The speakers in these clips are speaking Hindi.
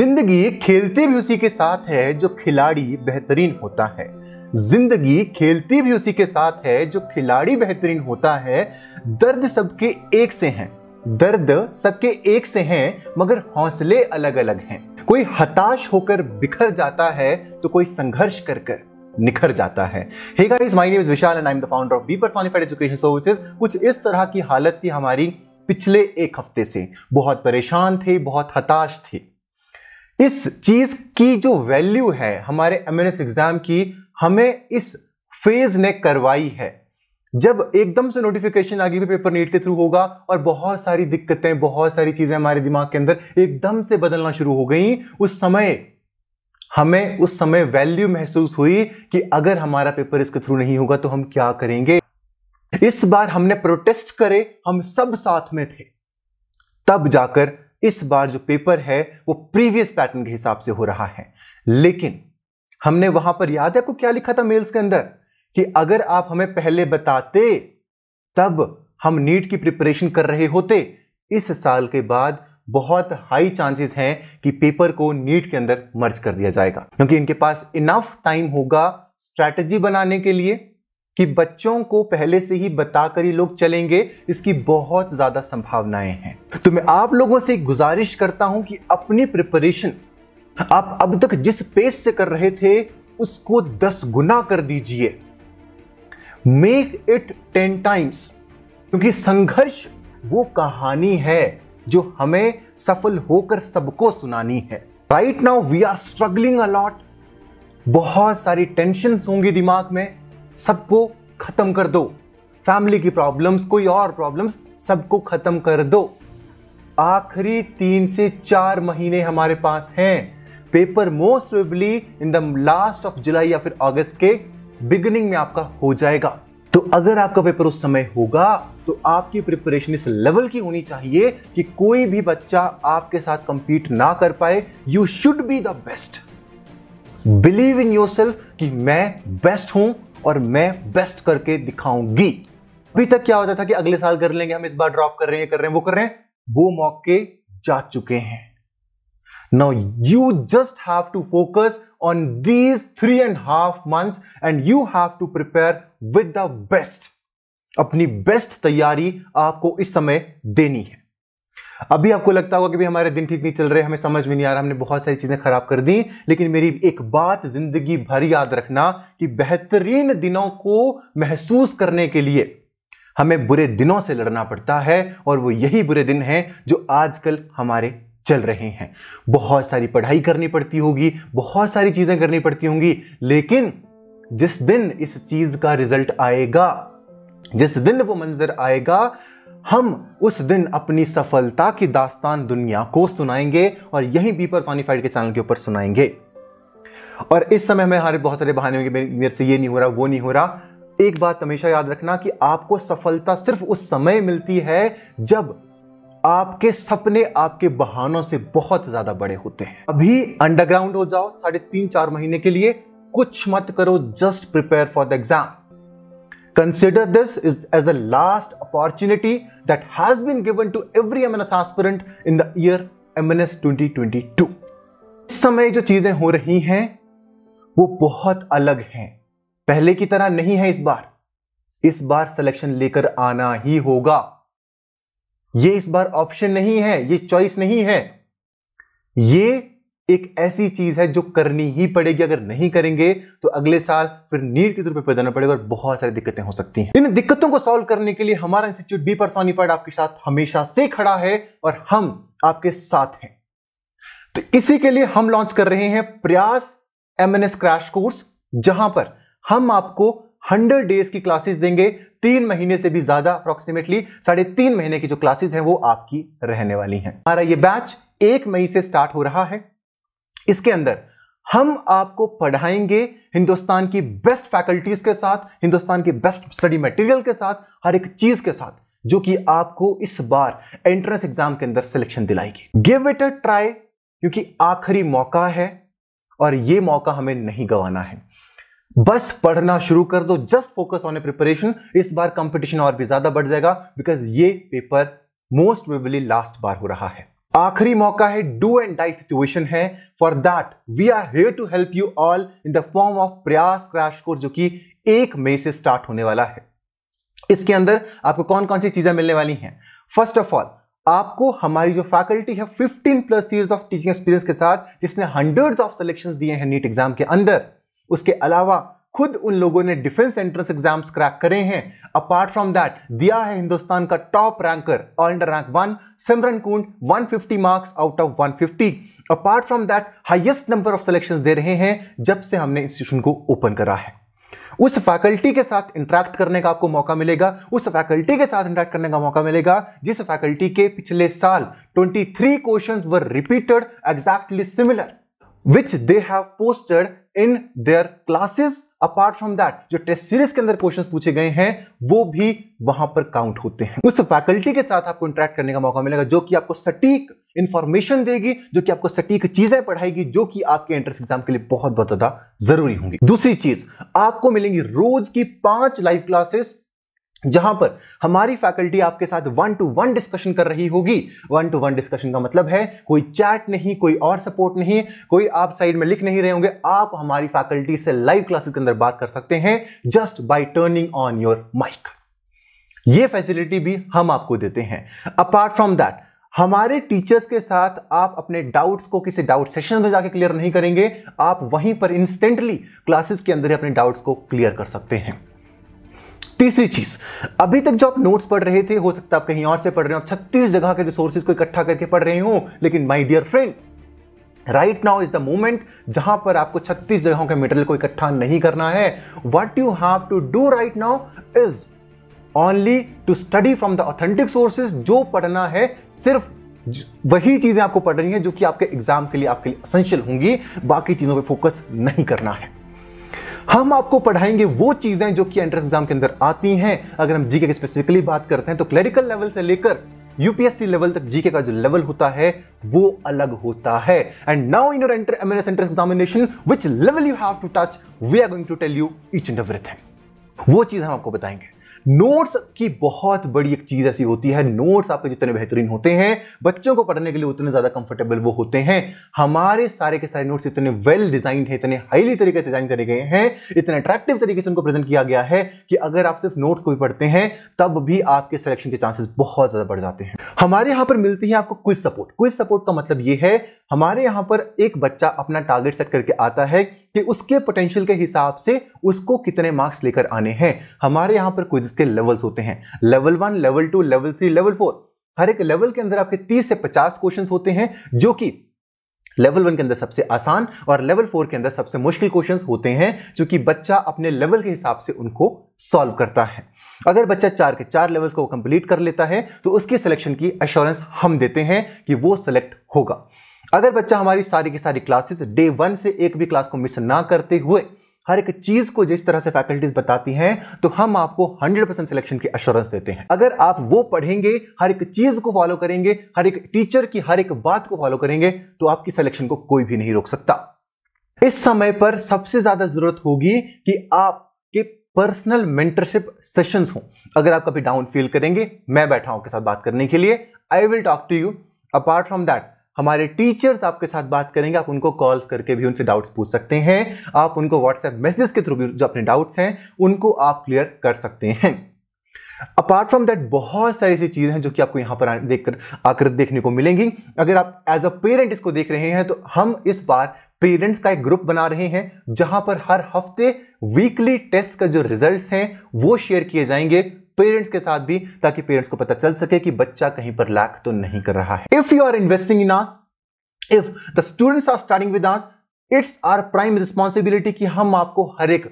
जिंदगी खेलती भी उसी के साथ है जो खिलाड़ी बेहतरीन होता है। जिंदगी खेलती भी उसी के साथ है जो खिलाड़ी बेहतरीन होता है। दर्द सबके एक से हैं, दर्द सबके एक से हैं, मगर हौसले अलग अलग हैं। कोई हताश होकर बिखर जाता है तो कोई संघर्ष कर कर निखर जाता है। Hey guys, my name is Vishal and I'm the founder of B Personified Education Services। कुछ इस तरह की हालत थी हमारी पिछले एक हफ्ते से। बहुत परेशान थे, बहुत हताश थे। इस चीज की जो वैल्यू है हमारे एमएनएस एग्जाम की, हमें इस फेज ने करवाई है। जब एकदम से नोटिफिकेशन आ गई पेपर नीट के थ्रू होगा और बहुत सारी दिक्कतें, बहुत सारी चीजें हमारे दिमाग के अंदर एकदम से बदलना शुरू हो गई, हमें उस समय वैल्यू महसूस हुई कि अगर हमारा पेपर इसके थ्रू नहीं होगा तो हम क्या करेंगे। इस बार हमने प्रोटेस्ट करे, हम सब साथ में थे, तब जाकर इस बार जो पेपर है वो प्रीवियस पैटर्न के हिसाब से हो रहा है। लेकिन हमने वहां पर, याद है आपको क्या लिखा था मेल्स के अंदर, कि अगर आप हमें पहले बताते तब हम नीट की प्रिपरेशन कर रहे होते। इस साल के बाद बहुत हाई चांसेस हैं कि पेपर को नीट के अंदर मर्ज कर दिया जाएगा, क्योंकि इनके पास इनफ टाइम होगा स्ट्रैटेजी बनाने के लिए कि बच्चों को पहले से ही बताकर ही लोग चलेंगे। इसकी बहुत ज्यादा संभावनाएं हैं। तो मैं आप लोगों से गुजारिश करता हूं कि अपनी प्रिपरेशन आप अब तक जिस पेस से कर रहे थे उसको 10 गुना कर दीजिए। मेक इट 10 टाइम्स, क्योंकि संघर्ष वो कहानी है जो हमें सफल होकर सबको सुनानी है। Right now we are struggling a lot. बहुत सारी टेंशन होंगी दिमाग में, सबको खत्म कर दो। फैमिली की प्रॉब्लम्स, कोई और प्रॉब्लम्स, सबको खत्म कर दो। आखिरी 3 से 4 महीने हमारे पास हैं। Paper most probably in the last of July या फिर अगस्त के बिगिनिंग में आपका हो जाएगा। तो अगर आपका पेपर उस समय होगा तो आपकी प्रिपरेशन इस लेवल की होनी चाहिए कि कोई भी बच्चा आपके साथ कंपीट ना कर पाए। You should be the best. Believe in yourself कि मैं बेस्ट हूं और मैं बेस्ट करके दिखाऊंगी। अभी तक क्या होता था कि अगले साल कर लेंगे, हम इस बार ड्रॉप कर रहे हैं, वो कर रहे हैं, वो मौके जा चुके हैं। Now you just have to focus on these 3.5 months and you have to prepare with the best। अपनी बेस्ट तैयारी आपको इस समय देनी है। अभी आपको लगता होगा कि भी हमारे दिन ठीक नहीं चल रहे, हमें समझ में नहीं आ रहा, हमने बहुत सारी चीजें खराब कर दी, लेकिन मेरी एक बात जिंदगी भर याद रखना कि बेहतरीन दिनों को महसूस करने के लिए हमें बुरे दिनों से लड़ना पड़ता है, और वो यही बुरे दिन हैं जो आजकल हमारे चल रहे हैं। बहुत सारी पढ़ाई करनी पड़ती होगी, बहुत सारी चीजें करनी पड़ती होंगी, लेकिन जिस दिन इस चीज का रिजल्ट आएगा, जिस दिन वो मंजर आएगा, हम उस दिन अपनी सफलता की दास्तान दुनिया को सुनाएंगे और यही बी पर्सोनिफाइड के चैनल के ऊपर सुनाएंगे। और इस समय में हमारे बहुत सारे बहाने होंगे, मेरे से ये नहीं हो रहा, वो नहीं हो रहा। एक बात हमेशा याद रखना कि आपको सफलता सिर्फ उस समय मिलती है जब आपके सपने आपके बहानों से बहुत ज्यादा बड़े होते हैं। अभी अंडरग्राउंड हो जाओ 3.5-4 महीने के लिए, कुछ मत करो, just prepare for the exam. Consider this as a last opportunity that has been given to every MNS aspirant in the year MNS 2022। इस समय जो चीजें हो रही हैं वो बहुत अलग हैं, पहले की तरह नहीं है। इस बार सिलेक्शन लेकर आना ही होगा। ये इस बार ऑप्शन नहीं है, ये चॉइस नहीं है, ये एक ऐसी चीज है जो करनी ही पड़ेगी। अगर नहीं करेंगे तो अगले साल फिर नीट के थ्रू पेपर देना पड़ेगा और बहुत सारी दिक्कतें हो सकती हैं। इन दिक्कतों को सॉल्व करने के लिए हमारा इंस्टीट्यूट बी पर्सोनिफाइड आपके साथ हमेशा से खड़ा है और हम आपके साथ हैं। तो इसी के लिए हम लॉन्च कर रहे हैं प्रयास एमएनएस क्रैश कोर्स, जहां पर हम आपको 100 डेज की क्लासेस देंगे। 3 महीने से भी ज्यादा, अप्रोक्सीमेटली 3.5 महीने की जो क्लासेस हैं वो आपकी रहने वाली हैं। हमारा ये बैच 1 मई से स्टार्ट हो रहा है। इसके अंदर हम आपको पढ़ाएंगे हिंदुस्तान की बेस्ट फैकल्टीज के साथ, हिंदुस्तान के बेस्ट स्टडी मटेरियल के साथ, हर एक चीज के साथ, जो कि आपको इस बार एंट्रेंस एग्जाम के अंदर सिलेक्शन दिलाएगी। गिव इट अ ट्राई, क्योंकि आखिरी मौका है और यह मौका हमें नहीं गंवाना है। बस पढ़ना शुरू कर दो, just focus on a preparation. इस बार कंपटीशन और भी ज्यादा बढ़ जाएगा, बिकॉज ये पेपर मोस्ट प्रोबेबली लास्ट बार हो रहा है। आखिरी मौका है, डू एंड डाई सिचुएशन है। For that we are here to help you all in the form of Prayas crash course, जो कि 1 मई से स्टार्ट होने वाला है। इसके अंदर आपको कौन कौन सी चीजें मिलने वाली हैं? फर्स्ट ऑफ ऑल, आपको हमारी जो फैकल्टी है 15+ ईयर्स ऑफ टीचिंग एक्सपीरियंस के साथ, जिसने हंड्रेड्स ऑफ सिलेक्शंस दिए हैं नीट एग्जाम के अंदर, उसके अलावा खुद उन लोगों ने डिफेंस एंट्रेंस एग्जाम्स क्रैक करे हैं। अपार्ट फ्रॉम दैट दिया है हिंदुस्तान का top ranker all India rank 1 Simran Kund 150 marks out of 150। Apart from that highest number of selections दे रहे हैं जब से हमने इंस्टीट्यूशन को ओपन करा है। उस फैकल्टी के साथ इंटरेक्ट करने का आपको मौका मिलेगा, उस फैकल्टी के साथ इंटरेक्ट करने का मौका मिलेगा जिस फैकल्टी के पिछले साल 23 questions were repeated exactly similar which they have posted in their classes. Apart from that, जो टेस्ट सीरीज के अंदर क्वेश्चंस पूछे गए हैं वो भी वहां पर काउंट होते हैं। उस फैकल्टी के साथ आपको इंटरेक्ट करने का मौका मिलेगा जो कि आपको सटीक इंफॉर्मेशन देगी, जो कि आपको सटीक चीजें पढ़ाएगी, जो कि आपके एंट्रेंस एग्जाम के लिए बहुत बहुत ज्यादा जरूरी होंगी। दूसरी चीज, आपको मिलेंगी रोज की 5 लाइव क्लासेस जहां पर हमारी फैकल्टी आपके साथ 1-to-1 डिस्कशन कर रही होगी। 1-to-1 डिस्कशन का मतलब है कोई चैट नहीं, कोई और सपोर्ट नहीं, कोई आप साइड में लिख नहीं रहे होंगे, आप हमारी फैकल्टी से लाइव क्लासेस के अंदर बात कर सकते हैं just by turning on your mic. यह फैसिलिटी भी हम आपको देते हैं। अपार्ट फ्रॉम दैट, हमारे टीचर्स के साथ आप अपने डाउट्स को किसी डाउट सेशन में जाके क्लियर नहीं करेंगे, आप वहीं पर इंस्टेंटली क्लासेस के अंदर अपने डाउट्स को क्लियर कर सकते हैं। तीसरी चीज, अभी तक जो आप नोट्स पढ़ रहे थे, हो सकता है आप कहीं और से पढ़ रहे हो, 36 जगह के रिसोर्सेज को इकट्ठा करके पढ़ रहे हो, लेकिन my dear friend, right now is the moment जहां पर आपको 36 जगहों के मटेरियल को इकट्ठा नहीं करना है। What you have to do right now is only to study from the authentic sources. जो पढ़ना है सिर्फ वही चीजें आपको पढ़नी है जो कि आपके एग्जाम के लिए आपके लिए एसेंशियल होंगी, बाकी चीजों पे फोकस नहीं करना है। हम आपको पढ़ाएंगे वो चीजें जो कि एंट्रेंस एग्जाम के अंदर आती हैं। अगर हम जीके की स्पेसिफिकली बात करते हैं तो क्लरिकल लेवल से लेकर यूपीएससी लेवल तक जीके का जो लेवल होता है वो अलग होता है। And now in your MNS entrance examination which level you have to touch, we are going to tell you each and everything. वो चीज हम आपको बताएंगे। नोट्स की बहुत बड़ी एक चीज ऐसी होती है, नोट्स आपके जितने बेहतरीन होते हैं बच्चों को पढ़ने के लिए उतने ज्यादा कंफर्टेबल वो होते हैं। हमारे सारे के सारे नोट्स इतने वेल डिजाइंड है, इतने हाईली तरीके से डिजाइन करे गए हैं, इतने अट्रैक्टिव तरीके से उनको प्रेजेंट किया गया है कि अगर आप सिर्फ नोट्स को भी पढ़ते हैं तब भी आपके सिलेक्शन के चांसेस बहुत ज्यादा बढ़ जाते हैं। हमारे यहां पर मिलती है आपको क्विज सपोर्ट। क्विज सपोर्ट का मतलब यह है हमारे यहां पर एक बच्चा अपना टारगेट सेट करके आता है कि उसके पोटेंशियल के हिसाब से उसको कितने मार्क्स लेकर आने हैं। हमारे यहां पर क्विज के लेवल्स होते हैं, लेवल 1, लेवल 2, लेवल 3, लेवल 4। हर एक लेवल के अंदर आपके 30 से 50 क्वेश्चंस होते हैं जो कि लेवल 1 के अंदर सबसे आसान और लेवल 4 के अंदर सबसे मुश्किल क्वेश्चंस होते हैं जो कि बच्चा अपने लेवल के हिसाब से उनको सॉल्व करता है। अगर बच्चा 4 के 4 लेवल्स को कंप्लीट कर लेता है तो उसके सिलेक्शन की एश्योरेंस हम देते हैं कि वो सिलेक्ट होगा। अगर बच्चा हमारी सारी की सारी क्लासेस डे 1 से एक भी क्लास को मिस ना करते हुए हर एक चीज को जिस तरह से फैकल्टीज बताती हैं तो हम आपको 100% सिलेक्शन की एश्योरेंस देते हैं। अगर आप वो पढ़ेंगे, हर एक चीज को फॉलो करेंगे, हर एक टीचर की हर एक बात को फॉलो करेंगे तो आपकी सिलेक्शन को कोई भी नहीं रोक सकता। इस समय पर सबसे ज्यादा जरूरत होगी कि आपके पर्सनल मेंटरशिप सेशंस हो। अगर आप कभी डाउन फील करेंगे, मैं बैठा हूं आपके साथ बात करने के लिए, I will talk to you. Apart from that हमारे टीचर्स आपके साथ बात करेंगे, आप उनको कॉल्स करके भी उनसे डाउट्स पूछ सकते हैं, आप उनको व्हाट्सएप मैसेज के थ्रू भी जो अपने डाउट्स हैं उनको आप क्लियर कर सकते हैं। अपार्ट फ्रॉम दैट बहुत सारी ऐसी चीजें हैं जो कि आपको यहां पर आकर देखने को मिलेंगी। अगर आप एज अ पेरेंट इसको देख रहे हैं तो हम इस बार पेरेंट्स का एक ग्रुप बना रहे हैं जहां पर हर हफ्ते वीकली टेस्ट का जो रिजल्ट्स हैं वो शेयर किए जाएंगे पेरेंट्स के साथ भी, ताकि पेरेंट्स को पता चल सके कि बच्चा कहीं पर लैक तो नहीं कर रहा है। If you are investing in us, if the students are starting with us, it's our prime responsibility कि हम आपको हर एक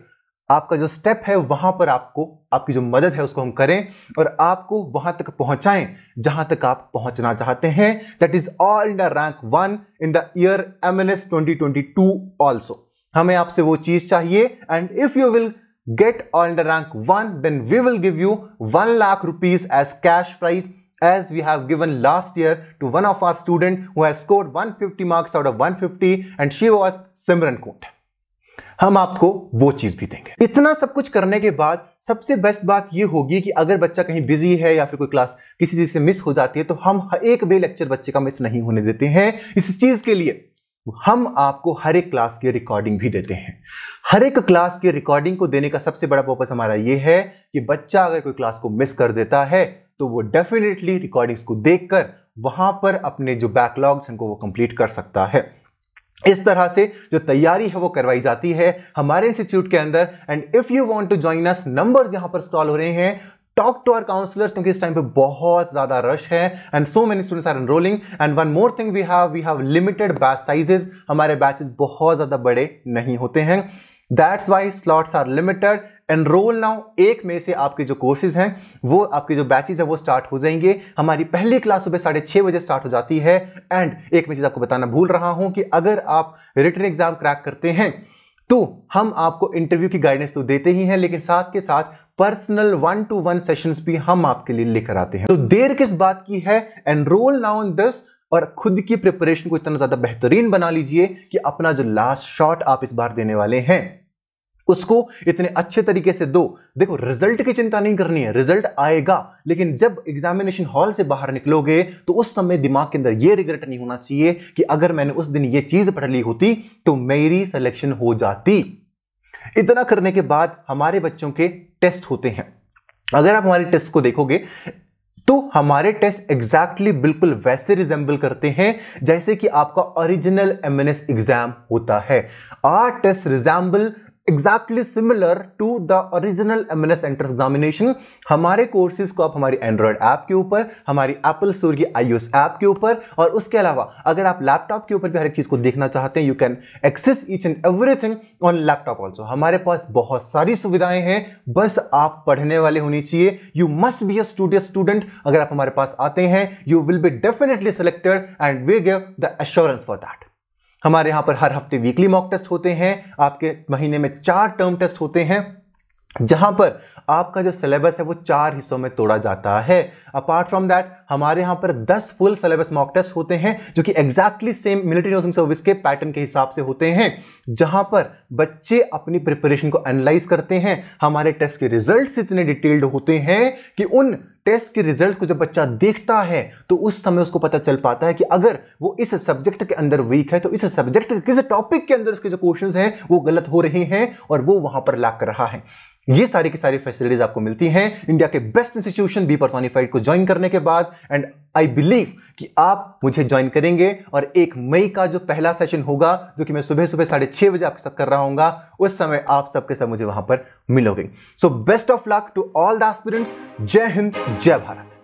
आपका जो स्टेप है वहां पर आपको आपकी जो मदद है उसको हम करें और आपको वहां तक पहुंचाएं जहां तक आप पहुंचना चाहते हैं। That is all the rank 1 in the year MNS 2022 also. हमें आपसे वो चीज चाहिए and if you will get all the rank 1 then we will give you 1 lakh rupees as cash prize as we have given last year to one of our student who has scored 150 marks out of 150 and she was Simran Kund. हम आपको वो चीज भी देंगे। इतना सब कुछ करने के बाद सबसे बेस्ट बात ये होगी कि अगर बच्चा कहीं बिजी है या फिर कोई क्लास किसी चीज से मिस हो जाती है तो हम एक भी लेक्चर बच्चे का मिस नहीं होने देते हैं। इस चीज के लिए हम आपको हर एक क्लास की रिकॉर्डिंग भी देते हैं। हर एक क्लास की रिकॉर्डिंग को देने का सबसे बड़ा पर्पस हमारा ये है कि बच्चा अगर कोई क्लास को मिस कर देता है तो वो डेफिनेटली रिकॉर्डिंग्स को देखकर वहां पर अपने जो बैकलॉग्स उनको वो कंप्लीट कर सकता है। इस तरह से जो तैयारी है वो करवाई जाती है हमारे इंस्टीट्यूट के अंदर। And if you want to join us, numbers यहां पर स्क्रॉल हो रहे हैं, टॉक टू आवर काउंसलर्स, क्योंकि इस टाइम पे बहुत ज्यादा रश है and so many students are enrolling. And one more thing we have limited batch sizes. हमारे बैचेस बहुत ज्यादा बड़े नहीं होते हैं, that's why slots are limited. Enroll now. 1 मई से आपके जो कोर्सेज हैं वो आपके जो बैचेस है वो स्टार्ट हो जाएंगे। हमारी पहली क्लास सुबह 6:30 बजे स्टार्ट हो जाती है। एंड एक मैं चीज आपको बताना भूल रहा हूं कि अगर आप रिटन एग्जाम क्रैक करते हैं तो हम आपको इंटरव्यू की गाइडेंस तो देते ही हैं, लेकिन साथ के साथ पर्सनल 1-to-1 सेशंस भी हम आपके लिए लेकर आते हैं। तो देर किस बात की है, एनरोल नाउ इन दिस और खुद की प्रिपरेशन को इतना ज्यादा बेहतरीन बना लीजिए कि अपना जो लास्ट शॉट आप इस बार देने वाले हैं उसको इतने अच्छे तरीके से दो। देखो, रिजल्ट की चिंता नहीं करनी है, रिजल्ट आएगा, लेकिन जब एग्जामिनेशन हॉल से बाहर निकलोगे तो उस समय दिमाग के अंदर यह रिग्रेट नहीं होना चाहिए कि अगर मैंने उस दिन ये चीज पढ़ ली होती तो मेरी सिलेक्शन हो जाती। इतना करने के बाद हमारे बच्चों के टेस्ट होते हैं। अगर आप हमारे टेस्ट को देखोगे तो हमारे टेस्ट एग्जैक्टली बिल्कुल वैसे रिजेंबल करते हैं जैसे कि आपका ओरिजिनल एमएनएस एग्जाम होता है। Our test resemble exactly similar to the original MNS entrance examination। हमारे कोर्सेज को आप हमारी एंड्रॉइड ऐप के ऊपर, हमारी एप्पल स्टोर की iOS ऐप के ऊपर, और उसके अलावा अगर आप लैपटॉप के ऊपर भी हर एक चीज को देखना चाहते हैं, you can access each and everything on laptop also. हमारे पास बहुत सारी सुविधाएं हैं, बस आप पढ़ने वाले होनी चाहिए। You must be a student. अगर आप हमारे पास आते हैं you will be definitely selected and we give the assurance for that. हमारे यहां पर हर हफ्ते वीकली मॉक टेस्ट होते हैं, आपके महीने में 4 टर्म टेस्ट होते हैं जहां पर आपका जो सिलेबस है वो 4 हिस्सों में तोड़ा जाता है। अपार्ट फ्रॉम दैट हमारे यहां पर 10 फुल सिलेबस मॉक टेस्ट होते हैं जो कि exactly same military nursing service के पैटर्न के हिसाब से होते हैं, जहां पर बच्चे अपनी प्रिपरेशन को एनालाइज करते हैं। हमारे टेस्ट के रिजल्ट्स इतने डिटेल्ड होते हैं कि उन टेस्ट के रिजल्ट्स को जब बच्चा देखता है तो उस समय उसको पता चल पाता है कि अगर वो इस सब्जेक्ट के अंदर वीक है तो इस सब्जेक्ट के किस टॉपिक के अंदर उसके जो क्वेश्चंस हैं वो गलत हो रहे हैं और वो वहां पर लैक कर रहा है। ये सारी की सारी फैसिलिटीज आपको मिलती हैं इंडिया के बेस्ट इंस्टीट्यूशन बी पर्सोनिफाइड को ज्वाइन करने के बाद। एंड आई बिलीव कि आप मुझे ज्वाइन करेंगे और 1 मई का जो पहला सेशन होगा जो कि मैं सुबह 6:30 बजे आपके साथ कर रहा हूंगा, उस समय आप सबके साथ मुझे वहां पर मिलोगे। So best of luck to all the aspirants. जय हिंद, जय भारत।